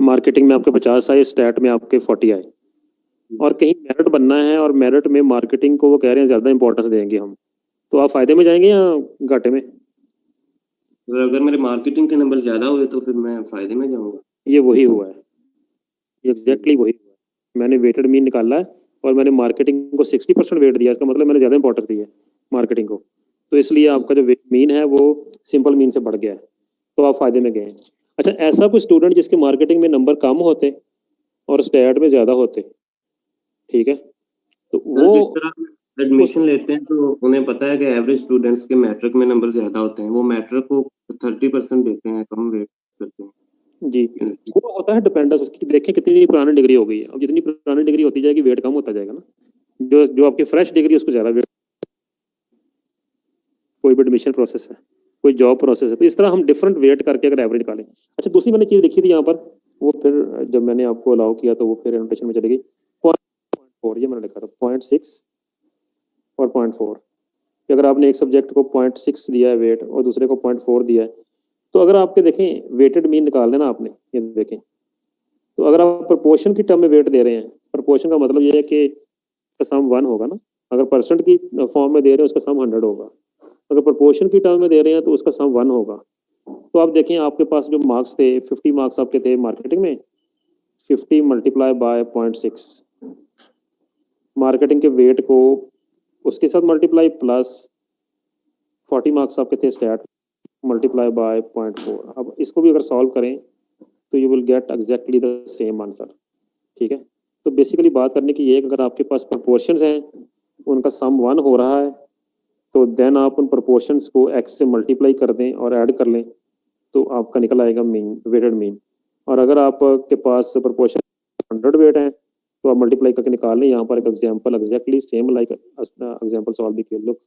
मार्केटिंग में आपके 50 आए, स्टैट में आपके 40 आए, और कहीं मेरिट बनना है और मेरिट में मार्केटिंग को वो कह रहे हैं ज्यादा इंपॉर्टेंस देंगे हम, तो आप फायदे में जाएंगे या घाटे में? सर अगर मेरे मार्केटिंग के नंबर ज्यादा हुए तो फिर मैं फायदे में जाऊंगा। ये वही हुआ है, एग्जैक्टली वही हुआ है। मैंने वेटेड मीन निकाला है और मैंने मार्केटिंग को 60% वेट दिया, इसका मतलब मैंने ज्यादा इंपॉर्टेंस दी है मार्केटिंग को, तो इसलिए आपका जो मीन है वो सिंपल मीन से बढ़ गया है, तो आप फायदे में गए। अच्छा, ऐसा कोई स्टूडेंट जिसके मार्केटिंग में नंबर कम होते और स्टैट में ज्यादा होते, ठीक है, तो सर जिस वो तरह एडमिशन लेते हैं तो उन्हें पता है कि एवरेज स्टूडेंट्स के मैट्रिक में नंबर ज्यादा होते हैं, वो मैट्रिक को 30% देते हैं, कम वेट करते हैं। जी, वो होता है डिपेंडेंस उसकी, देखें कितनी पुरानी डिग्री हो गई है, अब जितनी पुरानी डिग्री होती जाएगी वेट कम होता जाएगा ना, जो जो आपकी फ्रेश डिग्री उसको ज्यादा वेट। कोई भी एडमिशन प्रोसेस है, कोई जॉब प्रोसेस है, तो इस तरह हम डिफरेंट वेट करके अगर एवरेज निकालें। अच्छा, दूसरी मैंने चीज लिखी थी यहाँ पर, वो फिर जब मैंने आपको अलाउ किया तो वो फिर एनोटेशन में चली गई। 0.4 ये मैंने लिखा था, 0.6 और 0.4, कि अगर आपने एक सब्जेक्ट को 0.6 दिया है वेट और दूसरे को 0.4 दिया है, तो अगर आपके देखें वेटेड मीन निकाल लेना आपने, ये देखें, तो अगर आप प्रोपोर्शन की टर्म में वेट दे रहे हैं, प्रोपोर्शन का मतलब ये है कि उसका सम 1 होगा ना, अगर परसेंट की फॉर्म में दे रहे हैं उसका सम 100 होगा, अगर प्रोपोर्शन की टर्म में दे रहे हैं तो उसका सम 1 होगा। तो आप देखें आपके पास जो मार्क्स थे, 50 मार्क्स आपके थे मार्केटिंग में, 50 मल्टीप्लाई बाय 0.6, मार्केटिंग के वेट को उसके साथ मल्टीप्लाई प्लस 40 मार्क्स आपके थे स्टैट, मल्टीप्लाई बाय 0.4। अब इसको भी अगर सॉल्व करें तो you will get exactly the same answer, ठीक है। तो बेसिकली बात करने की ये है कि अगर आपके पास प्रोपोर्शंस हैं, उनका सम 1 हो रहा है, तो देन आप उन प्रोपोर्शंस को x से मल्टीप्लाई कर दें और ऐड कर लें, तो आपका निकल आएगा मीन, वेटेड मीन। और अगर आपके पास प्रोपोर्शन 100 वेट है तो आप मल्टीप्लाई करके निकाल लें। यहाँ पर एक example exactly same like example solve भी किया, look,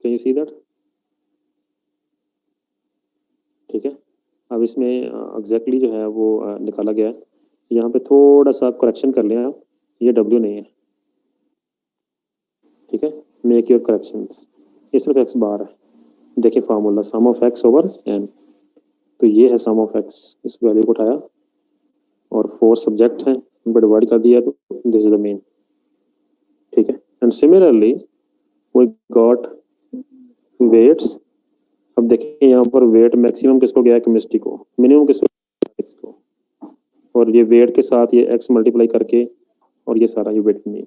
can you see that? ठीक है, अब इसमें एग्जैक्टली जो है वो निकाला गया है। यहाँ पे थोड़ा सा करेक्शन कर लें आप, ये W नहीं है, ठीक है, मेक योर करेक्शंस, ये सिर्फ x बार है। देखिए formula sum of x over n, तो ये है सम ऑफ x, इस वैल्यू को उठाया और 4 सब्जेक्ट हैं उनको डिवाइड कर दिया, तो दिस इज द मीन, ठीक है। And similarly we got weights. अब देखिए यहाँ पर वेट मैक्सिमम किसको गया है, केमिस्ट्री को, मिनिमम किसको, को, और ये वेट के साथ ये x मल्टीप्लाई करके और ये सारा ये weight mean,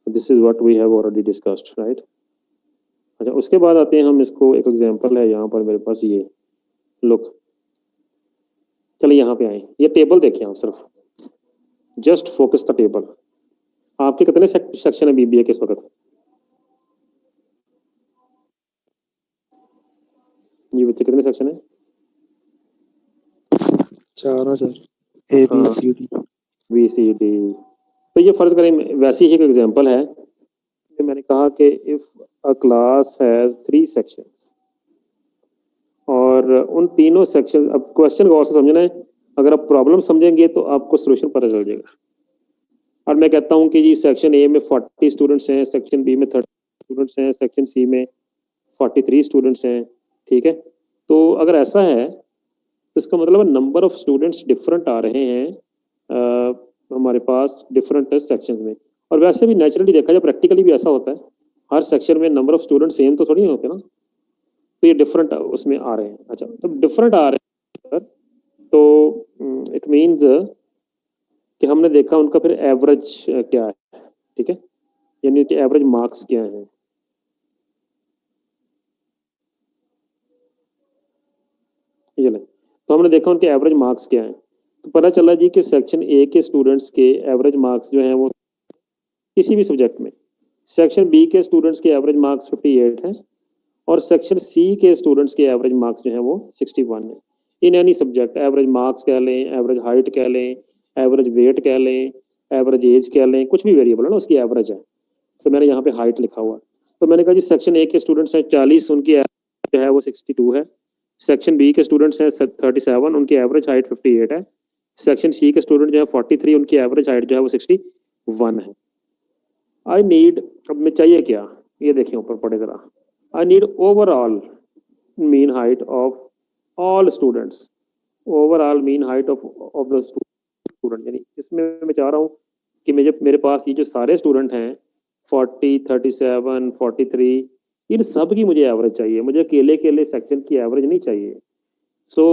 this is what we have already discussed, right. अच्छा, उसके बाद आते हैं हम, इसको एक एग्जांपल है यहाँ पर मेरे पास, ये लुक, चलिए यहाँ पे आए, ये टेबल देखें आप, सिर्फ जस्ट फोकस द टेबल। आपके कितने सेक्शन है बीबीए के इस वक्त? ये बच्चे कितने सेक्शन है? 4 sir, A B C D B C D. तो ये फर्ज करें वैसी ही एक एग्जांपल है, मैंने कहा कि if a class has 3 sections और उन तीनों सेक्शन, अब क्वेश्चन गौर से समझना है, अगर आप प्रॉब्लम समझेंगे तो आपको सोल्यूशन पता चल जाएगा। और मैं कहता हूँ कि जी सेक्शन ए में 40 स्टूडेंट्स हैं, सेक्शन बी में 30 स्टूडेंट्स हैं, सेक्शन सी में 43 स्टूडेंट्स हैं, ठीक है। तो अगर ऐसा है तो इसका मतलब नंबर ऑफ स्टूडेंट्स डिफरेंट आ रहे हैं हमारे पास डिफरेंट सेक्शंस में, और वैसे भी नेचुरली देखा जाए प्रैक्टिकली भी ऐसा होता है, हर सेक्शन में नंबर ऑफ स्टूडेंट सेम तो थोड़ी होते ना, तो ये डिफरेंट उसमें आ रहे हैं। अच्छा, तो डिफरेंट आ रहे हैं तो इट मीन्स कि हमने देखा उनका फिर एवरेज क्या है, ठीक है, यानी कि एवरेज मार्क्स क्या है। ये ले, तो हमने देखा उनके एवरेज मार्क्स क्या है, तो पता चला जी कि सेक्शन ए के स्टूडेंट्स के एवरेज मार्क्स जो हैं वो किसी भी सब्जेक्ट में, सेक्शन बी के स्टूडेंट्स के एवरेज मार्क्स 58 हैं और सेक्शन सी के स्टूडेंट्स के एवरेज मार्क्स जो हैं वो 61 है। In any subject average marks कह लें, एवरेज हाइट कह लें, एवरेज वेट कह लें, एवरेज एज कह लें, कुछ भी वेरिएबल है ना उसकी एवरेज है। तो मैंने यहाँ पे हाइट लिखा हुआ, तो मैंने कहा जी सेक्शन ए के स्टूडेंट्स हैं 40, उनकी एवरेज जो है वो 62 है। सेक्शन बी के स्टूडेंट्स हैं 37, उनकी एवरेज हाइट 58 है। सेक्शन सी के स्टूडेंट जो है 43, उनकी एवरेज हाइट जो है वो 61 है। आई नीड, अब मैं चाहिए क्या, ये देखें ऊपर पढ़े जरा, I need overall mean height of all students, overall mean height of the student, यानी इसमें मैं चाह रहा हूँ कि मेरे पास ये जो सारे स्टूडेंट हैं 40, 37, 43, इन सब की मुझे एवरेज चाहिए, मुझे अकेले अकेले सेक्शन की एवरेज नहीं चाहिए। सो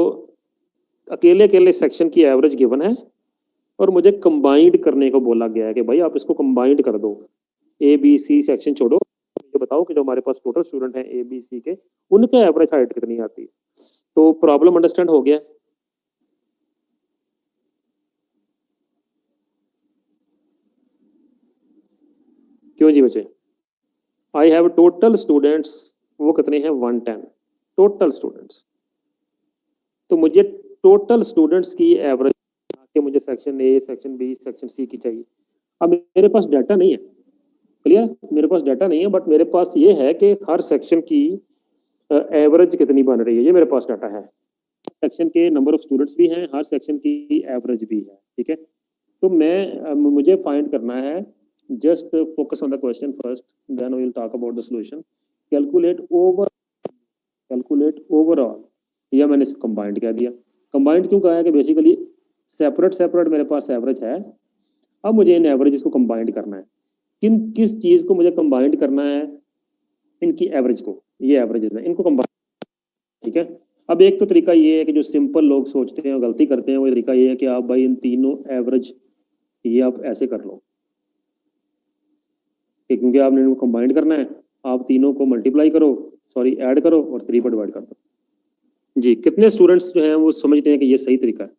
अकेले अकेले सेक्शन की एवरेज गिवन है और मुझे कंबाइंड करने को बोला गया है कि भाई आप इसको कंबाइंड कर दो, ए बी सी सेक्शन छोड़ो, मुझे बताओ कि जो हमारे पास टोटल स्टूडेंट हैं ए बी सी के, उनके एवरेज हाइट कितनी आती है। तो प्रॉब्लम अंडरस्टैंड हो गया। क्यों जी बच्चे, आई हैव टोटल स्टूडेंट्स, वो कितने हैं 110 टोटल स्टूडेंट्स, तो मुझे टोटल स्टूडेंट्स की एवरेज कि मुझे section A, section B, section C की चाहिए। अब मेरे पास डाटा नहीं है, क्लियर, मेरे पास डाटा नहीं है, बट मेरे पास ये है कि हर सेक्शन की एवरेज कितनी बन रही है, ये मेरे पास डाटा है। सेक्शन के नंबर ऑफ स्टूडेंट्स भी हैं, हर सेक्शन की एवरेज भी है, ठीक है। तो मुझे फाइंड करना है, just focus on the question first, then we will talk about the solution. Calculate overall, या मैंने इसको कंबाइंड कह दिया। कंबाइंड क्यों कहा है कि बेसिकली सेपरेट मेरे पास एवरेज है, अब मुझे इन एवरेजेस को कंबाइंड करना है। किस चीज को मुझे कंबाइंड करना है, इनकी एवरेज को, ये एवरेजेस हैं इनको कंबाइंड, ठीक है। अब एक तो तरीका ये है कि जो सिंपल लोग सोचते हैं और गलती करते हैं, वो तरीका ये है कि आप भाई इन तीनों एवरेज ये आप ऐसे कर लो, क्योंकि आपने इनको कंबाइंड करना है, आप तीनों को मल्टीप्लाई करो, सॉरी ऐड करो और 3 पर डिवाइड कर दो। जी, कितने स्टूडेंट्स जो हैं वो समझते हैं कि ये सही तरीका है?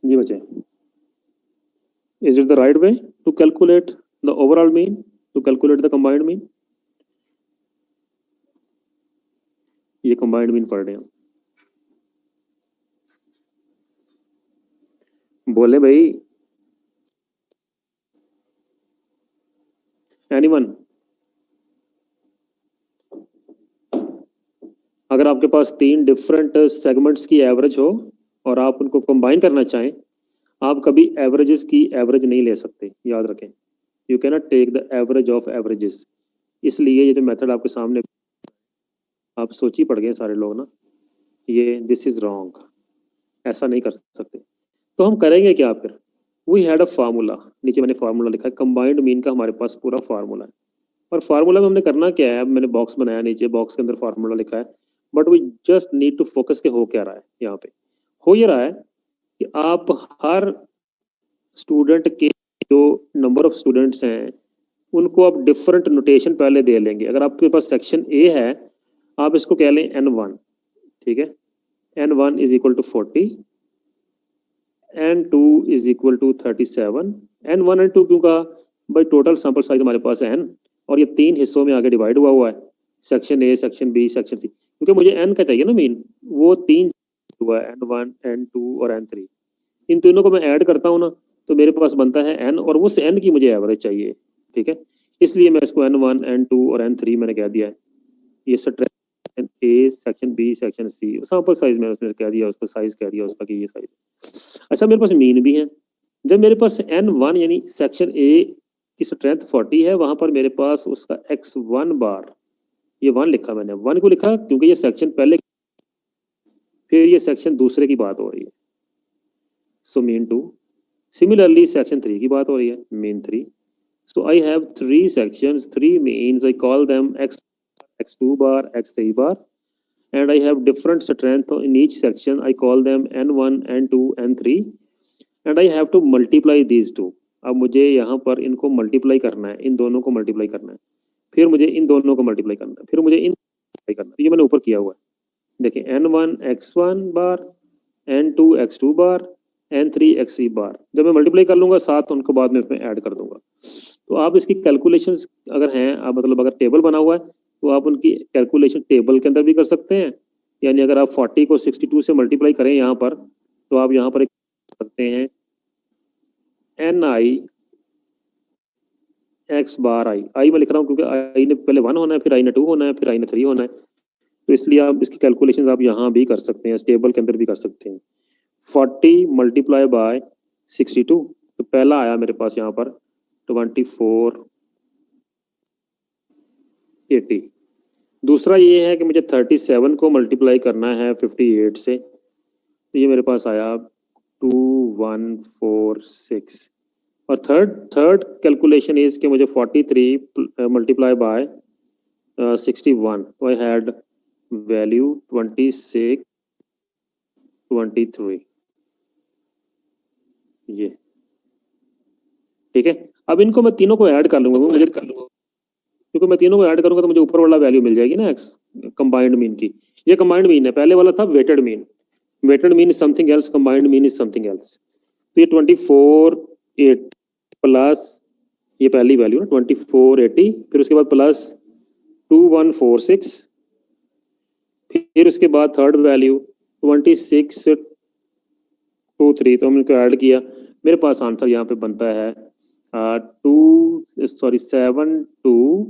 जी बच्चे, is it the right way to calculate the overall mean, to calculate the combined mean? ये combined mean पढ़ रहे हैं, बोले भाई, एनीवन? अगर आपके पास 3 डिफरेंट सेगमेंट्स की एवरेज हो और आप उनको कंबाइन करना चाहें, आप कभी एवरेजेस की एवरेज नहीं ले सकते, याद रखें। You can not take the average of averages. इसलिए ये जो मेथड आपके सामने, आप सोच ही पड़ गए सारे लोग ना, ये दिस इज रॉन्ग, ऐसा नहीं कर सकते। तो हम करेंगे क्या फिर? वी हैड अ फार्मूला, नीचे मैंने फार्मूला लिखा है, कंबाइंड मीन का हमारे पास पूरा फार्मूला है। और फार्मूला में हमने करना क्या है, मैंने बॉक्स बनाया, नीचे बॉक्स के अंदर फार्मूला लिखा है, but we just need to focus के हो क्या रहा है। यहाँ पे हो ये रहा है कि आप हर स्टूडेंट के जो नंबर ऑफ स्टूडेंट्स हैं उनको आप डिफरेंट नोटेशन पहले दे लेंगे। अगर आपके पास सेक्शन ए है, आप इसको कह लें N1, ठीक है, N1 is equal to 40, N2 is equal to 37। N1 N2 क्यों कहा? भाई टोटल सैंपल साइज हमारे पास है N, और ये 3 हिस्सों में आगे डिवाइड हुआ है, section A, section B, section C, क्योंकि मुझे N का चाहिए ना मीन, वो 3 हुआ है, N1 N2 और N3। इन तीनों को मैं ऐड करता हूँ ना, तो मेरे पास बनता है N, और उस N की मुझे एवरेज चाहिए, ठीक है। इसलिए मैं इसको N1 N2 और N3 मैंने कह दिया है। ये section A, section B, section C, sample size मैंने उसमें कह दिया, उसको साइज कह दिया उसका कि ये साइज। अच्छा, मेरे पास मीन भी है। जब मेरे पास N1 यानी सेक्शन ए की स्ट्रेंथ 40 है, वहां पर मेरे पास उसका X1 बार, ये 1 लिखा मैंने, 1 को लिखा क्योंकि ये सेक्शन पहले, फिर ये सेक्शन दूसरे की बात हो रही है, सो मीन 2। सिमिलरली सेक्शन 3 की बात हो रही है, mean 3। So I have 3 sections, 3 means, I call them x2 bar, x3 bar, and I have different strength in each section. I call them n1, n2, n3, and I have to multiply these two. अब मुझे यहाँ पर इनको multiply करना है, इन दोनों को multiply करना है, फिर मुझे इन दोनों को मल्टीप्लाई करना है, फिर मुझे इन मल्टीप्लाई करना है। तो ये मैंने ऊपर किया हुआ है, देखिए n1 x1 बार, n2 x2 बार, n3 x3 बार। जब मैं मल्टीप्लाई कर लूंगा साथ, उनको बाद में इसमें ऐड कर दूंगा। तो आप इसकी कैलकुलेशंस अगर हैं, आप मतलब अगर टेबल बना हुआ है तो आप उनकी कैलकुलेशन टेबल के अंदर भी कर सकते हैं। यानी अगर आप 40 को 62 से मल्टीप्लाई करें यहाँ पर, तो आप यहाँ पर एक सकते हैं ni x बार i मैं लिख रहा हूँ क्योंकि i ने पहले 1 होना है, फिर i ने 2 होना है, फिर i ने 3 होना है। तो इसलिए आप इसकी कैलकुलेशन आप यहाँ भी कर सकते हैं, टेबल के अंदर भी कर सकते हैं। 40 मल्टीप्लाई बाय 62, तो पहला आया मेरे पास यहाँ पर 2480। दूसरा ये है कि मुझे 37 को मल्टीप्लाई करना है 58 से, तो ये मेरे पास आया 2146। और थर्ड कैलकुलेशन इज कि मुझे 43 मल्टीप्लाई बाय 61, तो आई हैड वैल्यू 2623। ये ठीक है। अब इनको मैं तीनों को ऐड कर लूंगा, मुझे क्योंकि मैं तीनों को ऐड करूंगा तो मुझे ऊपर वाला वैल्यू मिल जाएगी ना, एक्स कंबाइंड मीन की। ये कंबाइंड मीन है, पहले वाला था weighted mean. Weighted mean is something else, combined mean is something else. तो ये 2480 प्लस ये पहली वैल्यू ना 2480, फिर उसके बाद प्लस 2146, फिर उसके बाद थर्ड वैल्यू 2623। तो हमने इसको ऐड किया, मेरे पास आंसर यहाँ पे बनता है 7249।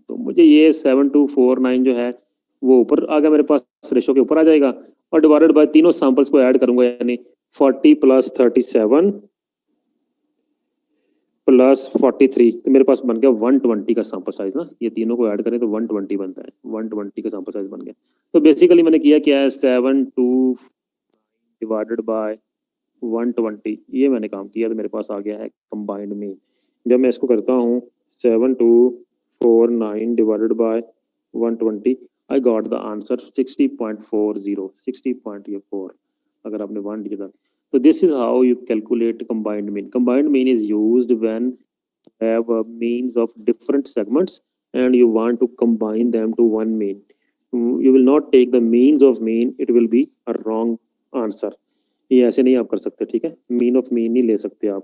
तो मुझे ये 7249 जो है वो ऊपर आ गया, मेरे पास रेशो के ऊपर आ जाएगा, और डिवाइडेड बाय तीनों सैंपल्स को ऐड करूंगा, यानी 40 प्लस 37 प्लस 43, तो मेरे पास बन गया 120 का सैंपल साइज ना। ये तीनों को ऐड करें तो 120 बनता है, 120 का सैंपल साइज बन गया। तो बेसिकली मैंने किया क्या है, 72 डिवाइडेड बाय 120, ये मैंने काम किया, तो मेरे पास आ गया है कंबाइंड मीन। जब मैं इसको करता हूँ 7249 divided by 120, I got the answer 60.40, 60.4 अगर आपने 1 digit. So this is how you calculate combined mean. Combined mean is used when you have means of different segments and you want to combine them to one mean. You will not take the means of mean, it will be a wrong answer. ये ऐसे नहीं आप कर सकते, ठीक है। Mean of mean नहीं ले सकते आप,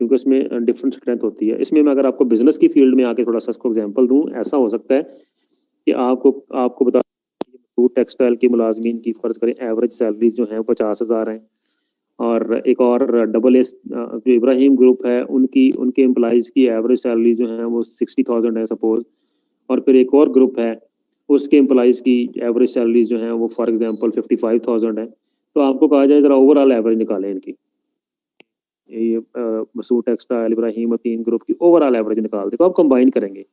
क्योंकि उसमें डिफरेंट स्ट्रेंथ होती है। इसमें मैं अगर आपको बिजनेस की फील्ड में आके थोड़ा सा इसको एग्जांपल दूं, ऐसा हो सकता है कि आपको बता फूड टेक्सटाइल के मुलाजमीन की फर्ज करें एवरेज सैलरीज जो है 50,000 हैं, और एक और डबल एस जो इब्राहिम ग्रुप है उनके एम्प्लॉइज की एवरेज सैलरी जो है वो 60,000 है सपोज, और फिर एक और ग्रुप है उसके एम्प्लॉइज की एवरेज सैलरी जो है वो फॉर एग्जांपल 55,000 है। तो आपको कहा जाए जरा ओवरऑल एवरेज निकालें इनकी, ये मसूद टेक्सटाइल इब्राहिम और 3 ग्रुप की ओवरऑल एवरेज निकाल दे, तो आप कंबाइन करेंगे।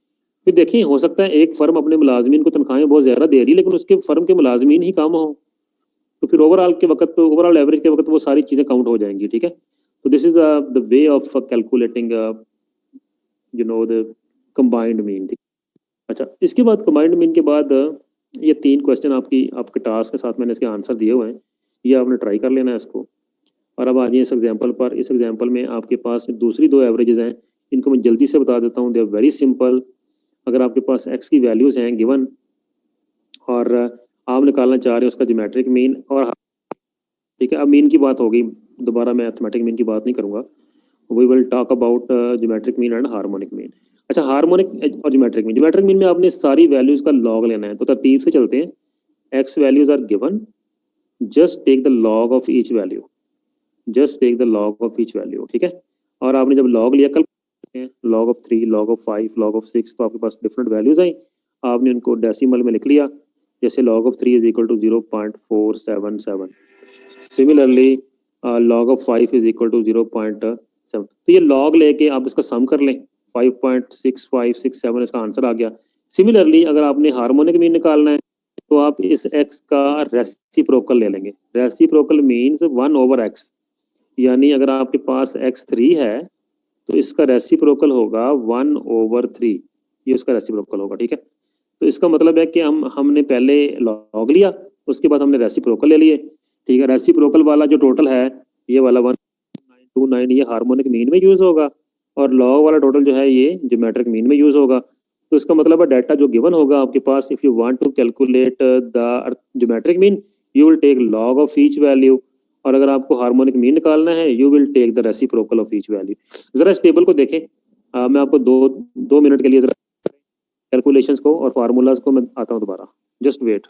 फिर देखिए, हो सकता है एक फर्म अपने मुलाजमीन को तनख्वाहें बहुत ज़्यादा दे रही, लेकिन उसके फर्म के मुलाजमीन ही कम हो, तो फिर ओवरऑल एवरेज के वक्त वो सारी चीज़ें काउंट हो जाएंगी, ठीक है। तो this is the way of calculating the combined mean. अच्छा, इसके बाद कंबाइंड मीन के बाद ये 3 क्वेश्चन आपके टास्क के साथ मैंने इसके आंसर दिए हुए हैं, ये आपने ट्राई कर लेना है इसको। और अब आ जाइए इस एग्जाम्पल पर। इस एग्जाम्पल में आपके पास दूसरी 2 एवरेजेस हैं, इनको मैं जल्दी से बता देता हूँ। They are very simple. अगर आपके पास एक्स की वैल्यूज़ हैं गिवन और आप निकालना चाह रहे हैं उसका ज्योमेट्रिक मीन, और ठीक है, अब मीन की बात हो गई, दोबारा मैं अर्थमेटिक मीन की बात नहीं करूंगा। We will talk about geometric mean and harmonic mean. अच्छा, हार्मोनिक और ज्योमेट्रिक मीन में आपने सारी वैल्यूज का लॉग लेना है। तो तरतीब से चलते हैं। X values are given, just take the log of each value, ठीक है। और आपने जब लॉग लिया, कल log of 3, log of 5, log of 6, तो आपके पास डिफरेंट वैल्यूज आई, आपने उनको डेसिमल में लिख लिया। जैसे log of 3 is equal to 0.477, similarly log of 5 is equal to 0.7। तो ये log लेके आप इसका सम कर लें, 5.6567 इसका आंसर आ गया। सिमिलरली अगर आपने हार्मोनिक मीन निकालना है तो आप इस x का रेसिप्रोकल ले लेंगे। रेसिप्रोकल मीन्स 1/x, यानी अगर आपके पास x3 है तो इसका रेसिप्रोकल होगा 1/3, ये उसका रेसिप्रोकल होगा, ठीक है। तो इसका मतलब है कि हमने पहले लॉग लिया, उसके बाद हमने रेसिप्रोकल ले लिए, ठीक है। रेसिप्रोकल वाला जो टोटल है ये वाला 1929, ये हार्मोनिक मीन में यूज होगा, और लॉग वाला टोटल जो है ये ज्योमेट्रिक मीन में यूज होगा। तो इसका मतलब है डाटा जो गिवन होगा आपके पास, if you want to calculate the geometric mean you will take log of each value, और अगर आपको हार्मोनिक मीन निकालना है you will take the reciprocal of each value. जरा इस टेबल को देखें, मैं आपको दो मिनट के लिए जरा कैलकुलेशंस को और फार्मूलाज को मैं आता हूँ दोबारा, जस्ट वेट।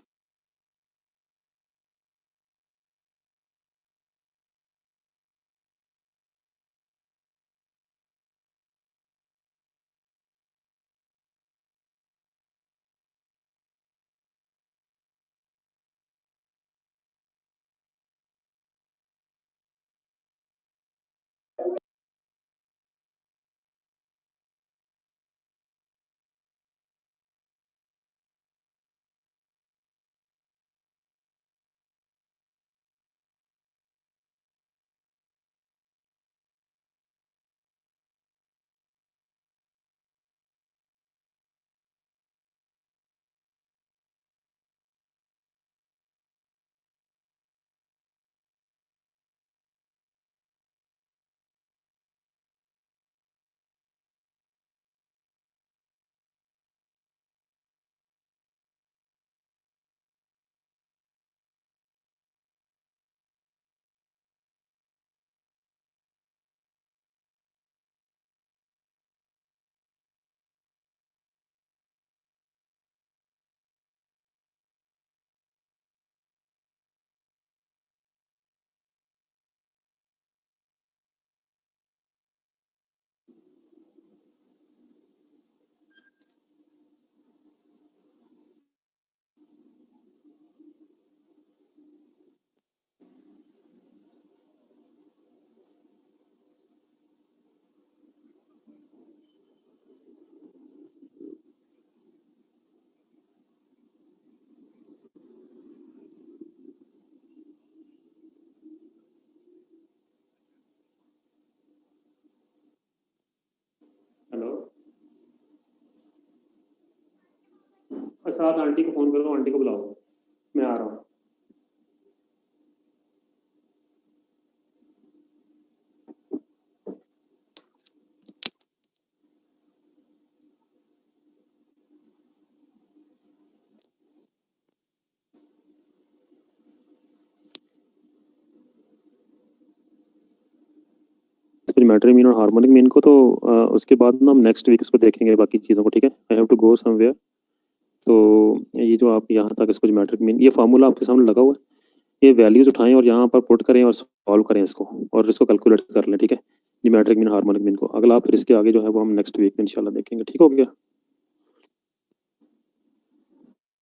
हेलो, और साथ आंटी को फोन करो, आंटी को बुलाओ, मैं आ रहा हूँ। ज्योमेट्रिक मीन और हार्मोनिक मीन को तो उसके बाद ना हम नेक्स्ट वीक इसको देखेंगे बाकी चीज़ों को, ठीक है। I have to go somewhere. तो ये जो आप यहाँ तक इसको ज्योमेट्रिक मीन, ये फार्मूला आपके सामने लगा हुआ है, ये वैल्यूज उठाएं और यहाँ पर पुट करें और सॉल्व करें इसको, और इसको कैलकुलेट कर लें, ठीक है, ज्योमेट्रिक मीन हार्मोनिक मीन को। अगला फिर इसके आगे जो है वो हम नेक्स्ट वीक में इंशाल्लाह देखेंगे, ठीक हो गया।